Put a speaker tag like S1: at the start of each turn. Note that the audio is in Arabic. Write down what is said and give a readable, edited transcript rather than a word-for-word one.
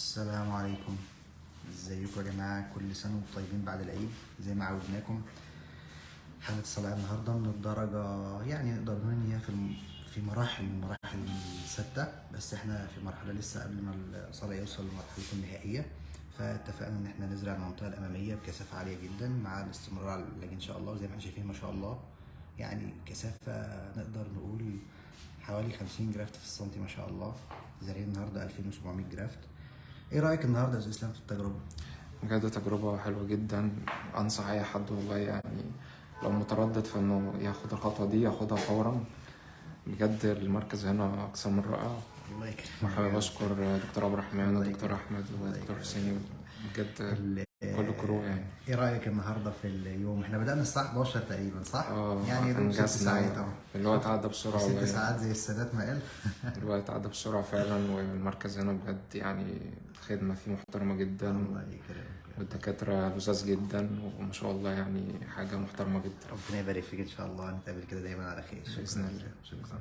S1: السلام عليكم. ازيكم يا جماعة؟ كل سنة وانتم طيبين بعد العيد زي ما عودناكم. حالة الصلاة النهاردة من الدرجة، يعني نقدر نقول ان هي في مراحل من مراحل ستة، بس احنا في مرحلة لسه قبل ما الصلاة يوصل لمرحلته النهائية. فاتفقنا ان احنا نزرع المنطقة الأمامية بكثافة عالية جدا مع الاستمرار على العلاج ان شاء الله. زي ما احنا شايفين ما شاء الله، يعني كثافة نقدر نقول حوالي 50 جرافت في السنتي ما شاء الله. زارعين النهارده 2700 جرافت. ايه رايك النهارده يا استاذ اسلام في التجربه؟
S2: بجد تجربة حلوة جدا. أنصح أي حد والله، يعني لو متردد في إنه ياخد الخطوة دي ياخدها فورا. بجد المركز هنا أكثر من رائع،
S1: الله يكرمك
S2: وحابب
S1: يا رب.
S2: أشكر دكتور عبد الرحمن
S1: الله
S2: ودكتور
S1: يكرمك.
S2: أحمد
S1: الله
S2: ودكتور
S1: يكرمك.
S2: حسين، بجد
S1: ال-
S2: كل الكرو يعني.
S1: ايه رايك النهارده في اليوم؟ احنا بدانا الساعه 11 تقريبا صح؟ يعني يا دوب 6 ساعات
S2: أنجزنا.
S1: اهو.
S2: الوقت
S1: شفت؟
S2: عدى بسرعة
S1: ست
S2: والله.
S1: ساعات زي السادات ما قال.
S2: الوقت عدى بسرعة فعلا، والمركز هنا بجد يعني الخدمة فيه محترمة جدا،
S1: الله يكرمك.
S2: والدكاترة لذاذ جدا، وما شاء الله يعني حاجة محترمة جدا.
S1: ربنا يبارك فيك، ان شاء الله نتقابل كده دايما على خير. شكرا
S2: بإذن
S1: يا
S2: الله.
S1: أستاذ. شكرا.